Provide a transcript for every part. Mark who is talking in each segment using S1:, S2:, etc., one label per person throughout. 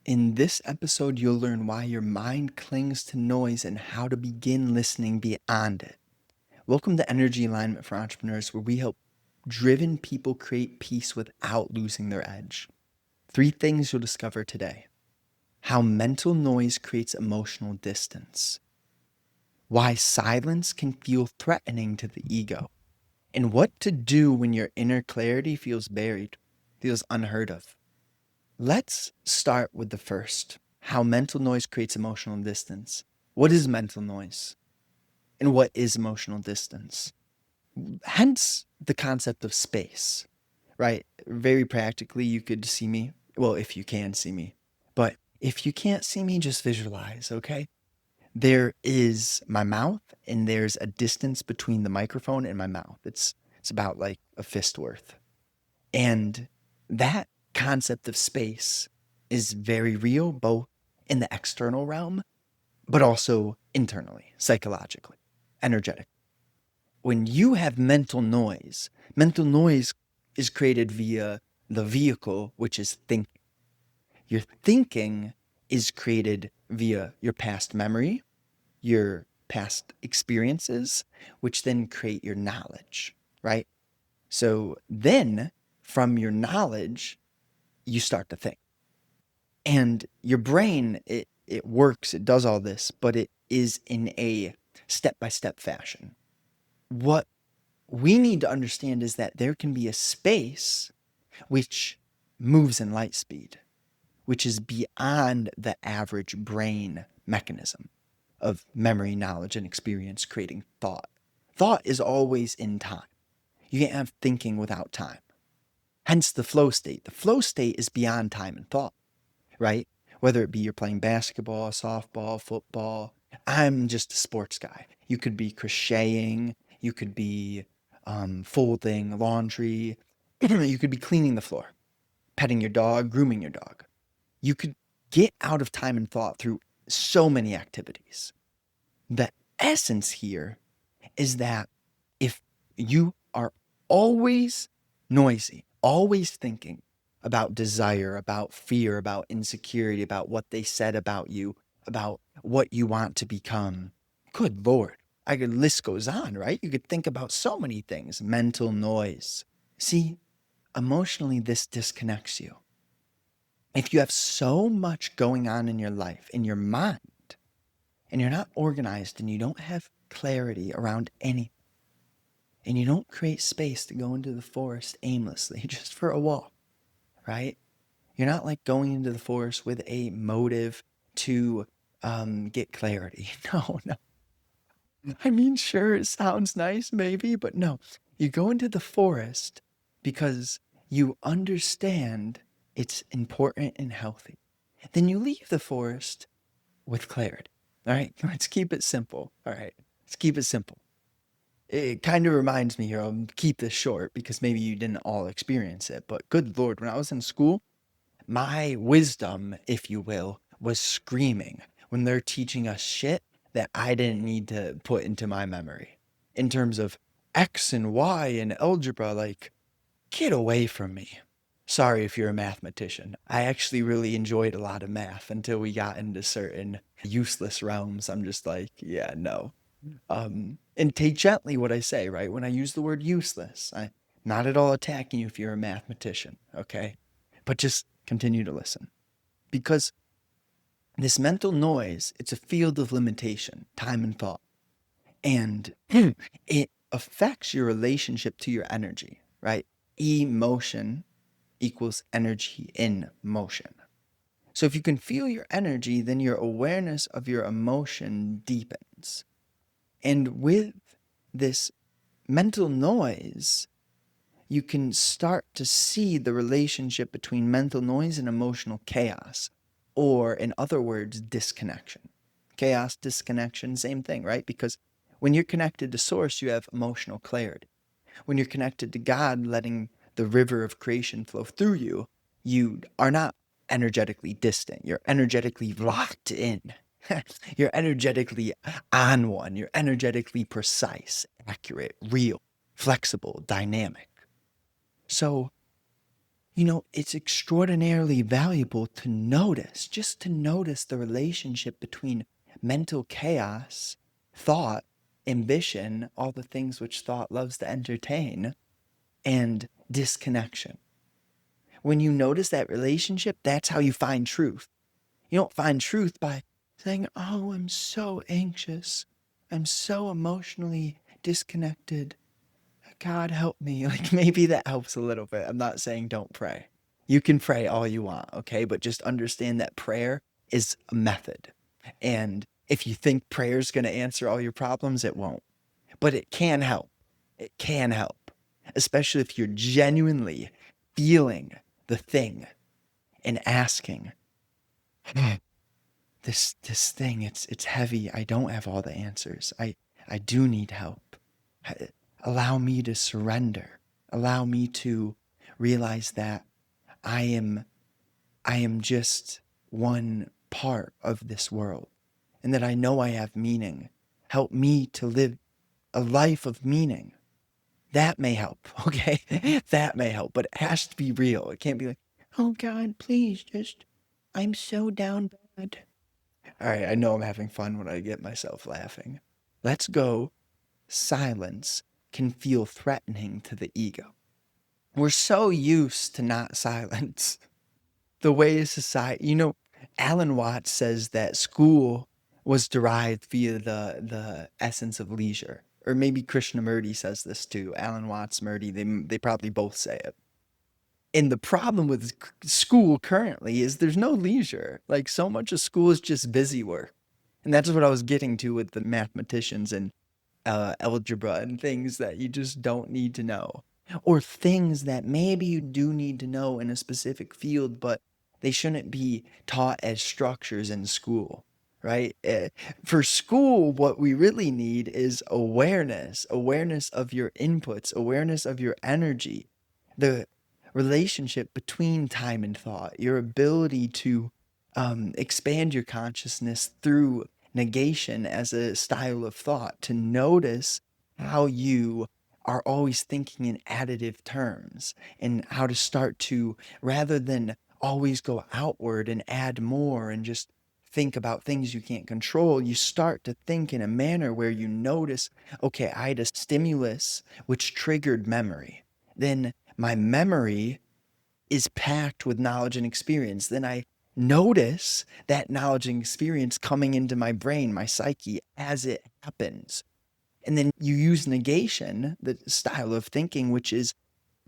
S1: In this episode, you'll learn why your mind clings to noise and how to begin listening beyond it. Welcome to Energy Alignment for Entrepreneurs, where we help driven people create peace without losing their edge. 3 things you'll discover today: how mental noise creates emotional distance, why silence can feel threatening to the ego, and what to do when your inner clarity feels buried, feels unheard of. Let's start with the first: how mental noise creates emotional distance. What is mental noise? And what is emotional distance? Hence the concept of space, right? Very practically, you could see me. Well, if you can see me. But if you can't see me, just visualize, okay? There is my mouth, and there's a distance between the microphone and my mouth. It's about like a fist worth. And that concept of space is very real, both in the external realm, but also internally, psychologically, energetic. When you have mental noise is created via the vehicle, which is thinking. Your thinking is created via your past memory, your past experiences, which then create your knowledge, right? So then from your knowledge, you start to think. And your brain, it works, it does all this, but it is in a step-by-step fashion. What we need to understand is that there can be a space which moves in light speed, which is beyond the average brain mechanism of memory, knowledge, and experience creating thought. Thought is always in time. You can't have thinking without time. Hence the flow state. The flow state is beyond time and thought, right? Whether it be you're playing basketball, softball, football. I'm just a sports guy. You could be crocheting. You could be folding laundry. You could be cleaning the floor, petting your dog, grooming your dog. You could get out of time and thought through so many activities. The essence here is that if you are always noisy, always thinking about desire, about fear, about insecurity, about what they said about you, about what you want to become, good Lord, list goes on, right? You could think about so many things. Mental noise. See, emotionally, this disconnects you. If you have so much going on in your life, in your mind, and you're not organized and you don't have clarity around anything, and you don't create space to go into the forest aimlessly just for a walk, right? You're not like going into the forest with a motive to get clarity. No, no. I mean, sure, it sounds nice, maybe, but no. You go into the forest because you understand it's important and healthy. Then you leave the forest with clarity. All right, let's keep it simple. All right, let's keep it simple. It kind of reminds me here, I'll keep this short because maybe you didn't all experience it, but good Lord, when I was in school, my wisdom, if you will, was screaming when they're teaching us shit that I didn't need to put into my memory. In terms of X and Y and algebra, like, get away from me. Sorry if you're a mathematician. I actually really enjoyed a lot of math until we got into certain useless realms. I'm just like, yeah, no. And take gently what I say, right? When I use the word useless, I'm not at all attacking you if you're a mathematician, okay? But just continue to listen. Because this mental noise, it's a field of limitation, time and thought. And it affects your relationship to your energy, right? Emotion equals energy in motion. So if you can feel your energy, then your awareness of your emotion deepens. And with this mental noise, you can start to see the relationship between mental noise and emotional chaos, or in other words, disconnection. Chaos, disconnection, same thing, right? Because when you're connected to source, you have emotional clarity. When you're connected to God, letting the river of creation flow through you, you are not energetically distant. You're energetically locked in. You're energetically on one. You're energetically precise, accurate, real, flexible, dynamic. So it's extraordinarily valuable to notice, just to notice the relationship between mental chaos, thought, ambition, all the things which thought loves to entertain, and disconnection. When you notice that relationship, that's how you find truth. You don't find truth by saying, oh, I'm so anxious. I'm so emotionally disconnected. God help me. Like maybe that helps a little bit. I'm not saying don't pray. You can pray all you want, okay? But just understand that prayer is a method. And if you think prayer is going to answer all your problems, it won't. But it can help. It can help, especially if you're genuinely feeling the thing and asking, this thing, it's heavy. I don't have all the answers. I do need help. Allow me to surrender. Allow me to realize that I am just one part of this world and that I know I have meaning. Help me to live a life of meaning. That may help, okay? That may help, but it has to be real. It can't be like, oh God, please just, I'm so down bad. All right, I know I'm having fun when I get myself laughing. Let's go. Silence can feel threatening to the ego. We're so used to not silence. The way society, Alan Watts says that school was derived via the essence of leisure. Or maybe Krishnamurti says this too. Alan Watts, Murti, they probably both say it. And the problem with school currently is there's no leisure. Like so much of school is just busy work. And that's what I was getting to with the mathematicians and algebra and things that you just don't need to know. Or things that maybe you do need to know in a specific field, but they shouldn't be taught as structures in school, right? For school, what we really need is awareness of your inputs, awareness of your energy, the relationship between time and thought, your ability to expand your consciousness through negation as a style of thought, to notice how you are always thinking in additive terms and how to start to, rather than always go outward and add more and just think about things you can't control, you start to think in a manner where you notice, okay, I had a stimulus which triggered memory. Then my memory is packed with knowledge and experience. Then I notice that knowledge and experience coming into my brain, my psyche, as it happens. And then you use negation, the style of thinking, which is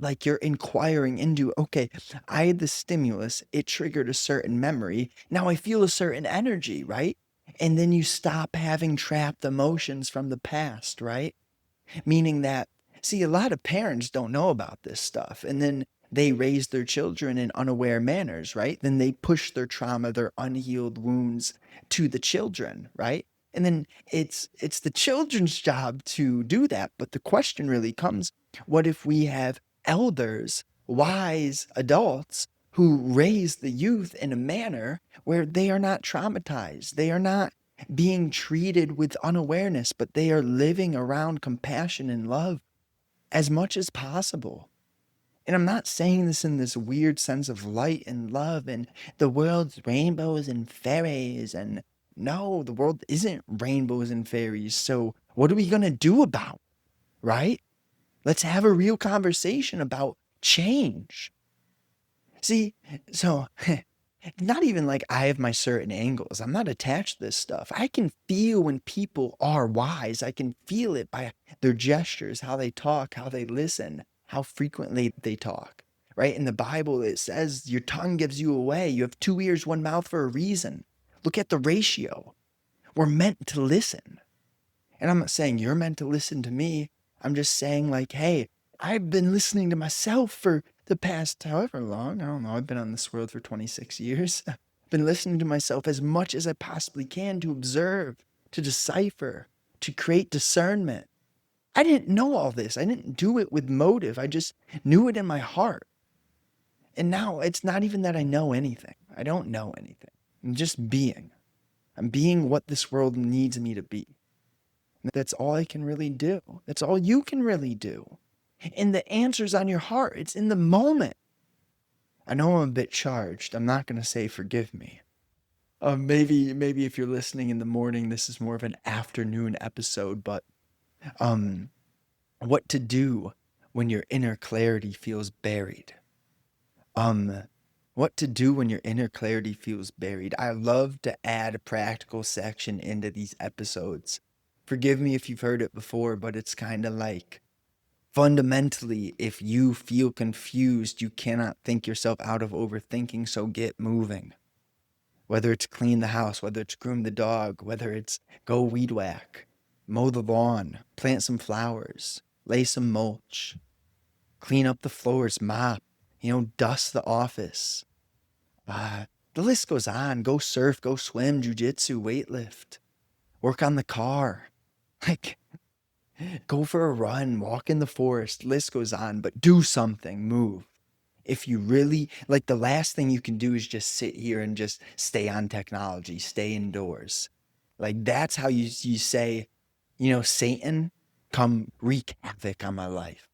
S1: like you're inquiring into, okay, I had the stimulus, it triggered a certain memory. Now I feel a certain energy, right? And then you stop having trapped emotions from the past, right? Meaning that, see, a lot of parents don't know about this stuff. And then they raise their children in unaware manners, right? Then they push their trauma, their unhealed wounds to the children, right? And then it's the children's job to do that. But the question really comes, what if we have elders, wise adults who raise the youth in a manner where they are not traumatized? They are not being treated with unawareness, but they are living around compassion and love as much as possible. And I'm not saying this in this weird sense of light and love and the world's rainbows and fairies. And no, the world isn't rainbows and fairies. So what are we going to do about it, right? Let's have a real conversation about change. See, so not even like I have my certain angles. I'm not attached to this stuff. I can feel when people are wise. I can feel it by their gestures, how they talk, how they listen, how frequently they talk, right? In the Bible, it says your tongue gives you away. You have two ears, one mouth for a reason. Look at the ratio. We're meant to listen. And I'm not saying you're meant to listen to me. I'm just saying, like, hey, I've been listening to myself for the past however long. I don't know. I've been on this world for 26 years. I've been listening to myself as much as I possibly can to observe, to decipher, to create discernment. I didn't know all this. I didn't do it with motive. I just knew it in my heart. And now it's not even that I know anything. I don't know anything. I'm just being. I'm being what this world needs me to be. That's all I can really do. That's all you can really do. And the answer's on your heart. It's in the moment. I know I'm a bit charged. I'm not going to say forgive me. Maybe if you're listening in the morning, this is more of an afternoon episode, but um, what to do when your inner clarity feels buried. Um, what to do when your inner clarity feels buried. I love to add a practical section into these episodes. Forgive me if you've heard it before, but it's kind of like fundamentally, if you feel confused, you cannot think yourself out of overthinking, so get moving. Whether it's clean the house, whether it's groom the dog, whether it's go weed whack, mow the lawn, plant some flowers, lay some mulch, clean up the floors, mop, dust the office. The list goes on. Go surf, go swim, jujitsu, weightlift, work on the car. Like, go for a run, walk in the forest. List goes on, but do something, move. If you really, like, the last thing you can do is just sit here and just stay on technology, stay indoors. Like, that's how you say, Satan, come wreak havoc on my life.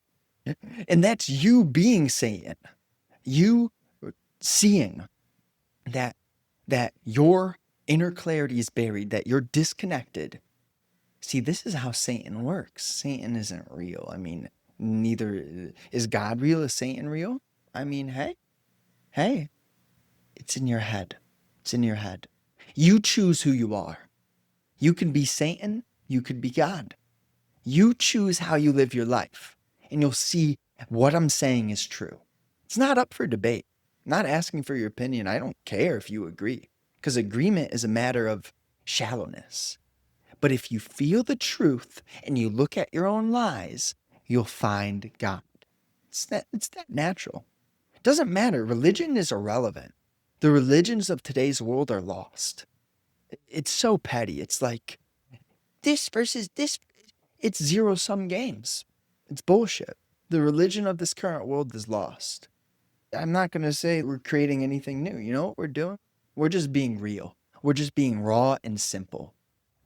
S1: And that's you being Satan. You seeing that your inner clarity is buried, that you're disconnected. See, this is how Satan works. Satan isn't real. I mean, neither is God real. Is Satan real? I mean, hey, it's in your head. It's in your head. You choose who you are. You can be Satan. You could be God. You choose how you live your life, and you'll see what I'm saying is true. It's not up for debate. I'm not asking for your opinion. I don't care if you agree, because agreement is a matter of shallowness. But if you feel the truth and you look at your own lies, you'll find God. It's that natural. It doesn't matter. Religion is irrelevant. The religions of today's world are lost. It's so petty. It's like this versus this. It's zero-sum games. It's bullshit. The religion of this current world is lost. I'm not going to say we're creating anything new. You know what we're doing? We're just being real. We're just being raw and simple.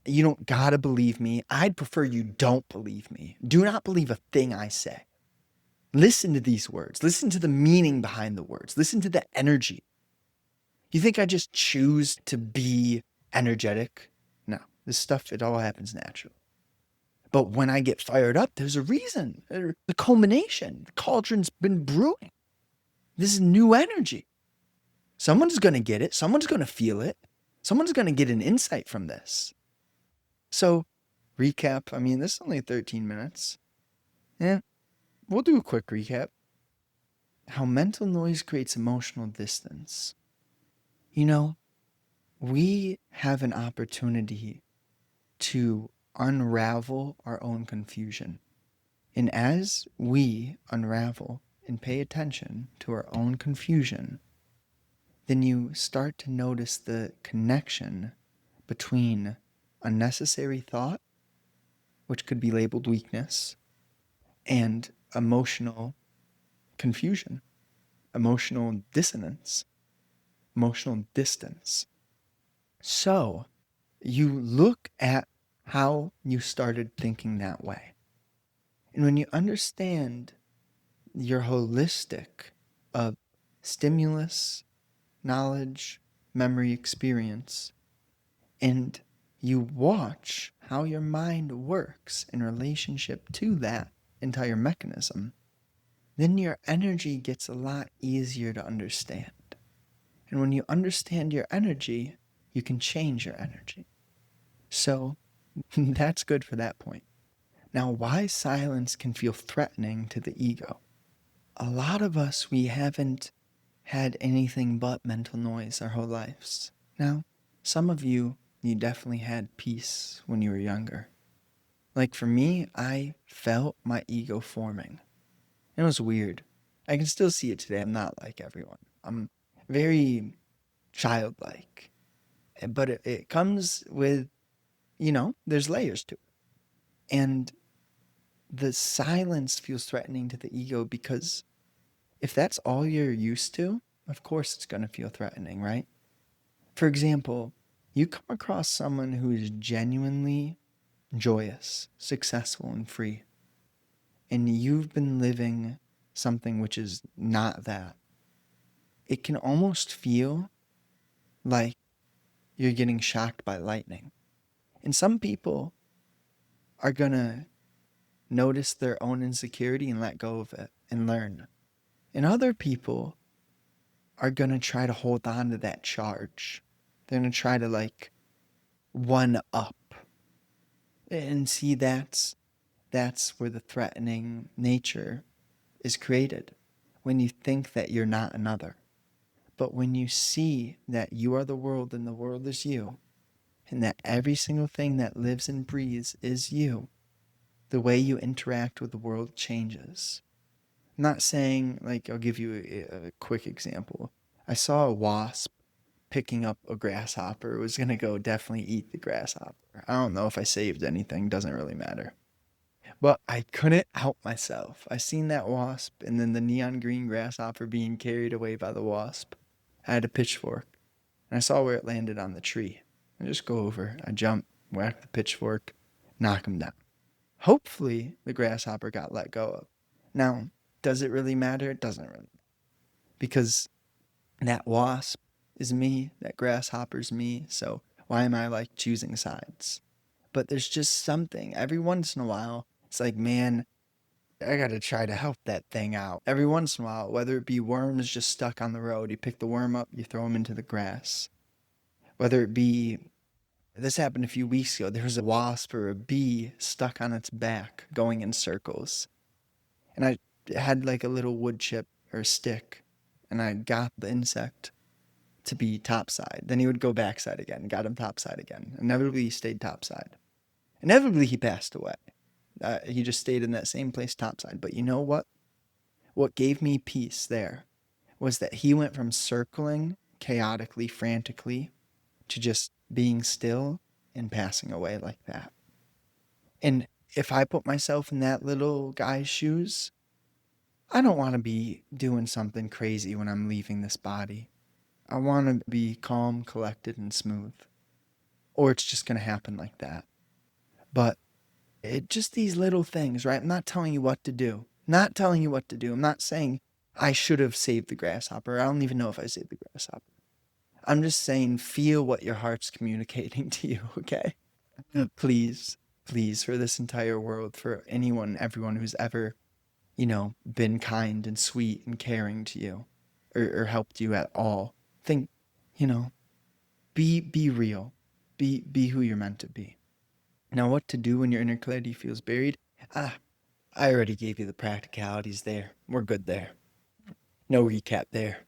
S1: You don't gotta believe me. I'd prefer you don't believe me. Do not believe a thing I say. Listen to these words. Listen to the meaning behind the words. Listen to the energy. You think I just choose to be energetic? No, this stuff, it all happens naturally. But when I get fired up, there's a reason. The culmination. The cauldron's been brewing. This is new energy. Someone's going to get it. Someone's going to feel it. Someone's going to get an insight from this. So, recap. I mean, this is only 13 minutes. Yeah, we'll do a quick recap. How mental noise creates emotional distance. We have an opportunity to unravel our own confusion. And as we unravel and pay attention to our own confusion, then you start to notice the connection between unnecessary thought, which could be labeled weakness, and emotional confusion, emotional dissonance, emotional distance. So you look at how you started thinking that way. And when you understand your holistic of stimulus, knowledge, memory, experience, and you watch how your mind works in relationship to that entire mechanism, then your energy gets a lot easier to understand. And when you understand your energy, you can change your energy. So that's good for that point. Now, why silence can feel threatening to the ego? A lot of us, we haven't had anything but mental noise our whole lives. Now, some of you definitely had peace when you were younger. Like for me, I felt my ego forming. It was weird. I can still see it today. I'm not like everyone. I'm very childlike. But it comes with, there's layers to it. And the silence feels threatening to the ego because if that's all you're used to, of course it's going to feel threatening, right? For example, you come across someone who is genuinely joyous, successful, and free, and you've been living something which is not that. it can almost feel like you're getting shocked by lightning. And some people are going to notice their own insecurity and let go of it and learn. And other people are going to try to hold on to that charge. They're going to try to like one up. And see, that's where the threatening nature is created. When you think that you're not another. But when you see that you are the world and the world is you, and that every single thing that lives and breathes is you, the way you interact with the world changes. I'm not saying, like, I'll give you a quick example. I saw a wasp picking up a grasshopper. It was going to go definitely eat the grasshopper. I don't know if I saved anything, doesn't really matter. But I couldn't help myself. I seen that wasp and then the neon green grasshopper being carried away by the wasp. I had a pitchfork and I saw where it landed on the tree. I just go over, I jump, whack the pitchfork, knock him down. Hopefully the grasshopper got let go of. Now, does it really matter? It doesn't really. Because that wasp is me, that grasshopper's me, so why am I like choosing sides? But there's just something, every once in a while, it's like, man, I gotta try to help that thing out. Every once in a while, whether it be worms just stuck on the road, you pick the worm up, you throw them into the grass. Whether it be, this happened a few weeks ago, there was a wasp or a bee stuck on its back going in circles. And I had like a little wood chip or a stick, and I got the insect to be topside. Then he would go backside again, got him topside again. Inevitably, he stayed topside. Inevitably, he passed away. He just stayed in that same place topside. But you know what? What gave me peace there was that he went from circling chaotically, frantically, to just being still and passing away like that. And if I put myself in that little guy's shoes, I don't want to be doing something crazy when I'm leaving this body. I want to be calm, collected, and smooth. Or it's just going to happen like that. But just these little things, right? I'm not telling you what to do. Not telling you what to do. I'm not saying I should have saved the grasshopper. I don't even know if I saved the grasshopper. I'm just saying feel what your heart's communicating to you, okay? Please, please, for this entire world, for anyone, everyone who's ever, been kind and sweet and caring to you or helped you at all. Think, you know, be real. Be who you're meant to be. Now, what to do when your inner clarity feels buried? I already gave you the practicalities there. We're good there. No recap there.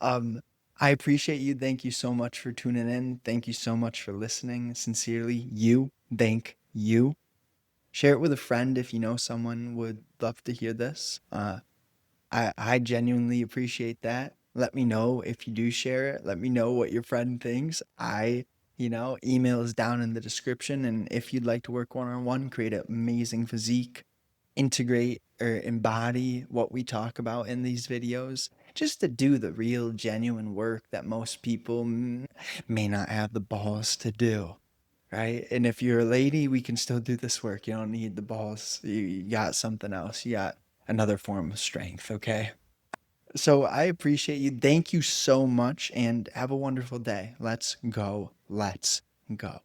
S1: Um, I appreciate you. Thank you so much for tuning in. Thank you so much for listening. Sincerely, you. Thank you. Share it with a friend if you know someone would love to hear this. I genuinely appreciate that. Let me know if you do share it. Let me know what your friend thinks. Email is down in the description. And if you'd like to work one-on-one, create an amazing physique, integrate or embody what we talk about in these videos, just to do the real, genuine work that most people may not have the balls to do. Right? And if you're a lady, we can still do this work. You don't need the balls. You got something else. You got another form of strength, okay? So I appreciate you. Thank you so much and have a wonderful day. Let's go. Let's go.